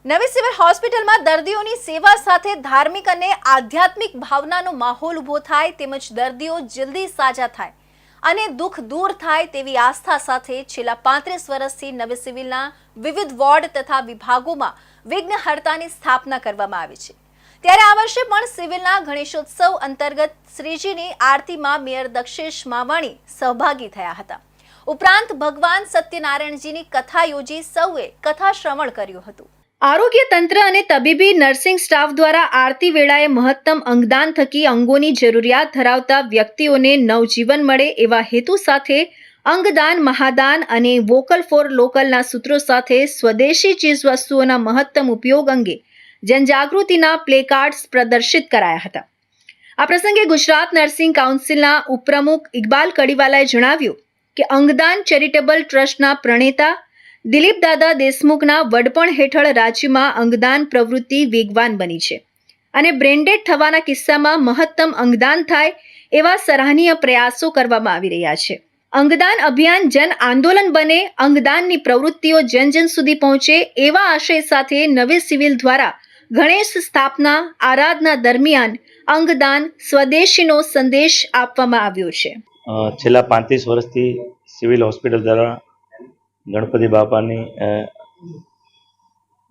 નવી સિવિલ હોસ્પિટલમાં દર્દીઓની સેવા સાથે ધાર્મિક અને આધ્યાત્મિક ભાવનાનો માહોલ ઊભો થાય તેમજ દર્દીઓ જલ્દી સાજા થાય અને દુઃખ દૂર થાય તેવી આસ્થા સાથે છેલ્લા 35 વર્ષથી નવી સિવિલના વિવિધ વોર્ડ તથા વિભાગોમાં વિઘ્નહર્તાની સ્થાપના કરવામાં આવી છે। ત્યારે આ વર્ષે પણ સિવિલના ગણેશોત્સવ અંતર્ગત શ્રીજીની આરતીમાં મેયર દક્ષેશ માવાણી સહભાગી થયા હતા। ઉપરાંત ભગવાન સત્યનારાયણજીની કથા યોજી સૌએ કથા શ્રવણ કર્યું હતું। આરોગ્ય તંત્ર અને તબીબી નર્સિંગ સ્ટાફ દ્વારા આરતી વેળાએ મહત્તમ અંગદાન થકી અંગોની જરૂરિયાત ધરાવતા વ્યક્તિઓને નવજીવન મળે એવા હેતુ સાથે અંગદાન મહાદાન અને વોકલ ફોર લોકલના સૂત્રો સાથે સ્વદેશી ચીજવસ્તુઓના મહત્તમ ઉપયોગ અંગે જનજાગૃતિના પ્લેકાર્ડ્સ પ્રદર્શિત કરાયા હતા। આ પ્રસંગે ગુજરાત નર્સિંગ કાઉન્સિલના ઉપપ્રમુખ ઇકબાલ કડીવાલાએ જણાવ્યું કે અંગદાન ચેરિટેબલ ટ્રસ્ટના પ્રણેતા દિલીપ દાદા દેશમુખના વડપણ હેઠળ રાજ્યમાં અંગદાન પ્રવૃત્તિ વેગવાન બની છે અને બ્રેન્ડેડ થવાના કિસ્સામાં મહત્તમ અંગદાન થાય એવા સરાહનીય પ્રયાસો કરવામાં આવી રહ્યા છે। અંગદાન અભિયાન જન આંદોલન બને, અંગદાનની પ્રવૃત્તિઓ જન જન સુધી પહોંચે એવા આશય સાથે નવી સિવિલ દ્વારા ગણેશ સ્થાપના આરાધના દરમિયાન અંગદાન સ્વદેશીનો સંદેશ આપવામાં આવ્યો છે। છેલ્લા 35 વર્ષથી સિવિલ હોસ્પિટલ દ્વારા ગણપતિ બાપાની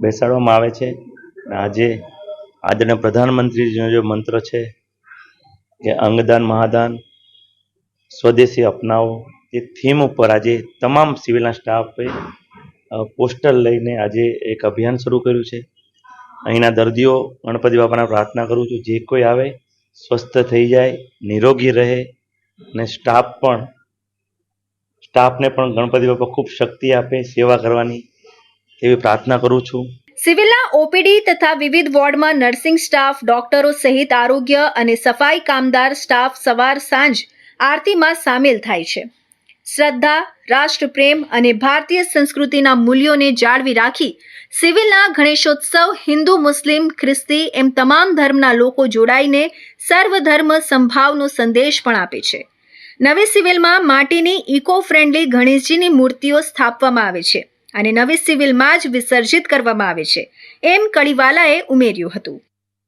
બેસાડવામાં આવે છે। આજે આદરણીય પ્રધાનમંત્રીજીનો જે મંત્ર છે કે અંગદાન મહાદાન સ્વદેશી અપનાવો, એ થીમ ઉપર આજે તમામ સિવિલના સ્ટાફે પોસ્ટર લઈને આજે એક અભિયાન શરૂ કર્યું છે। અહીંના દર્દીઓ ગણપતિ બાપાને પ્રાર્થના કરું છું, જે કોઈ આવે સ્વસ્થ થઈ જાય, નિરોગી રહે અને સ્ટાફને પણ ગણપતિ બાપા ખૂબ શક્તિ આપે સેવા કરવાની એવી પ્રાર્થના કરું છું। સિવિલના ઓપીડી તથા વિવિધ વોર્ડમાં નર્સિંગ સ્ટાફ, ડોક્ટરો સહિત આરોગ્ય અને સફાઈ કામદાર સ્ટાફ સવાર સાંજ આરતીમાં સામેલ થાય છે। શ્રદ્ધા, રાષ્ટ્રપ્રેમ અને ભારતીય સંસ્કૃતિના મૂલ્યોને જાળવી રાખી સિવિલના ગણેશોત્સવ હિન્દુ, મુસ્લિમ, ખ્રિસ્તી એમ તમામ ધર્મના લોકો જોડાઈને સર્વધર્મ સંભાવનો સંદેશ પણ આપે છે। નવી સિવિલમાં માટીની ઇકો ફ્રેન્ડલી ગણેશજીની મૂર્તિઓ સ્થાપવામાં આવે છે અને નવી સિવિલમાં જ વિસર્જિત કરવામાં આવે છે, એમ કડીવાલાએ ઉમેર્યું હતું।